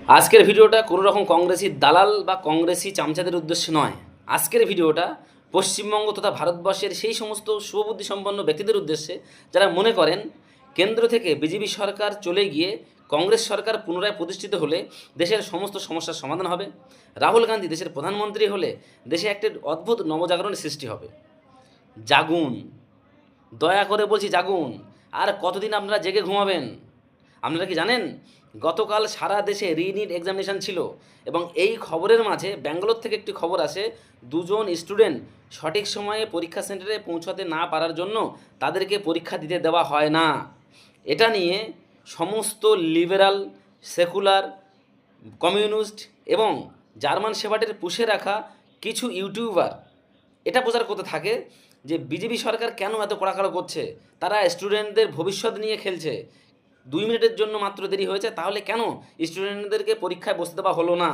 আজকের ভিডিওটা কোনো রকম কংগ্রেসি দালাল বা কংগ্রেসি চামচাদের উদ্দেশ্যে নয়। আজকের ভিডিওটা পশ্চিমবঙ্গ তথা ভারতবর্ষের সেই সমস্ত শুভবুদ্ধিসম্পন্ন ব্যক্তিদের উদ্দেশ্যে যারা মনে করেন কেন্দ্র থেকে বিজেপি সরকার চলে গিয়ে কংগ্রেস সরকার পুনরায় প্রতিষ্ঠিত হলে দেশের সমস্ত সমস্যার সমাধান হবে, রাহুল গান্ধী দেশের প্রধানমন্ত্রী হলে দেশে একটি অদ্ভুত নবজাগরণের সৃষ্টি হবে। জাগুন, দয়া করে বলছি জাগুন। আর কতদিন আপনারা জেগে ঘুমাবেন? আপনারা কি জানেন গতকাল সারা দেশে রিনিট এক্সামিনেশান ছিল এবং এই খবরের মাঝে ব্যাঙ্গালোর থেকে একটি খবর আসে, দুজন স্টুডেন্ট সঠিক সময়ে পরীক্ষা সেন্টারে পৌঁছাতে না পারার জন্য তাদেরকে পরীক্ষা দিতে দেওয়া হয় না। এটা নিয়ে সমস্ত লিবারাল, সেকুলার, কমিউনিস্ট এবং জার্মান শেফার্ডের পুষে রাখা কিছু ইউটিউবার এটা প্রচার করতে থাকে যে বিজেপি সরকার কেন এত কড়াকড়া করছে, তারা স্টুডেন্টদের ভবিষ্যৎ নিয়ে খেলছে। 2 মিনিটের জন্য মাত্র দেরি হয়েছে, তাহলে কেন স্টুডেন্টদেরকে পরীক্ষায় বসতে দেওয়া হলো না?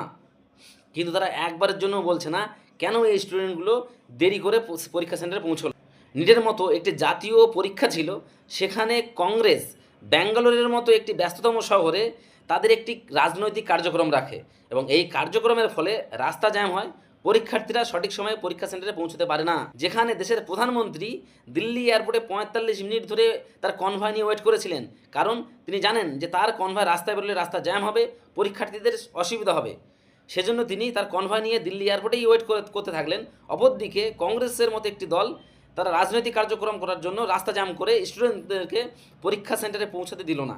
কিন্তু তারা একবারের জন্য বলছে না কেন এই স্টুডেন্টগুলো দেরি করে পরীক্ষা সেন্টারে পৌঁছলো। নিটের মতো একটি জাতীয় পরীক্ষা ছিল, সেখানে কংগ্রেস ব্যাঙ্গালোরের মতো একটি ব্যস্ততম শহরে তাদের একটি রাজনৈতিক কার্যক্রম রাখে এবং এই কার্যক্রমের ফলে রাস্তা জ্যাম হয়, পরীক্ষার্থীরা সঠিক সময়ে পরীক্ষা সেন্টারে পৌঁছতে পারে না। যেখানে দেশের প্রধানমন্ত্রী দিল্লি এয়ারপোর্টে 45 মিনিট ধরে তার কনভয় নিয়ে ওয়েট করেছিলেন, কারণ তিনি জানেন যে তার কনভয় রাস্তায় বেরোলে রাস্তা জ্যাম হবে, পরীক্ষার্থীদের অসুবিধা হবে। সেজন্য তিনি তার কনভয় নিয়ে দিল্লি এয়ারপোর্টেই ওয়েট করতে থাকলেন। অপরদিকে কংগ্রেসের মতো একটি দল তারা রাজনৈতিক কার্যক্রম করার জন্য রাস্তা জ্যাম করে স্টুডেন্টদেরকে পরীক্ষা সেন্টারে পৌঁছাতে দিল না।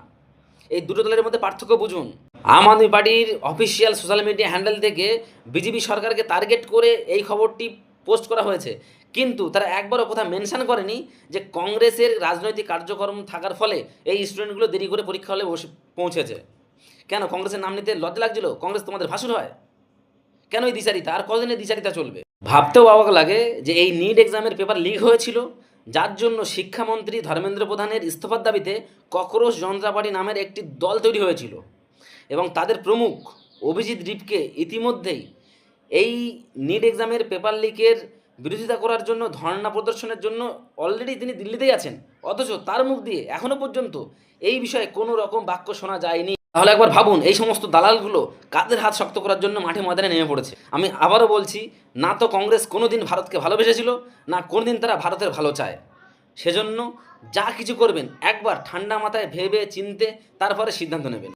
এই দুটো দলের মধ্যে পার্থক্য বুঝুন। আম আদমি পার্টির অফিসিয়াল সোশ্যাল মিডিয়া হ্যান্ডেল থেকে বিজেপি সরকারকে টার্গেট করে এই খবরটি পোস্ট করা হয়েছে, কিন্তু তারা একবারও কথা মেনশন করেনি যে কংগ্রেসের রাজনৈতিক কার্যক্রম থাকার ফলে এই স্টুডেন্টগুলো দেরি করে পরীক্ষা হলে পৌঁছেছে। কেন কংগ্রেসের নাম নিতে লজ্জা লাগছিল? কংগ্রেস তোমাদের ভাসুর হয়? কেন এই দ্বিচারিতা? আর কতদিনের দ্বিচারিতা চলবে? ভাবতেও অবাক লাগে যে এই নিট এক্সামের পেপার লিক হয়েছিল, যার জন্য শিক্ষামন্ত্রী ধর্মেন্দ্র প্রধানের ইস্তফার দাবিতে ককরোচ জনতা পার্টি নামের একটি দল তৈরি হয়েছিল এবং তাদের প্রমুখ অভিজিৎ রিপকে ইতিমধ্যেই এই নিট এক্সামের পেপার লিকের বিরোধিতা করার জন্য ধর্ণা প্রদর্শনের জন্য অলরেডি তিনি দিল্লিতেই আছেন, অথচ তার মুখ দিয়ে এখনও পর্যন্ত এই বিষয়ে কোনো রকম বাক্য শোনা যায়নি। তাহলে একবার ভাবুন এই সমস্ত দালালগুলো কাদের হাত শক্ত করার জন্য মাঠে ময়দানে নেমে পড়েছে। আমি আবারও বলছি, না তো কংগ্রেস কোনো দিন ভারতকে ভালোবেসেছিল, না কোনো দিন তারা ভারতের ভালো চায়। সেজন্য যা কিছু করবেন একবার ঠান্ডা মাথায় ভেবে চিনতে তারপরে সিদ্ধান্ত নেবেন।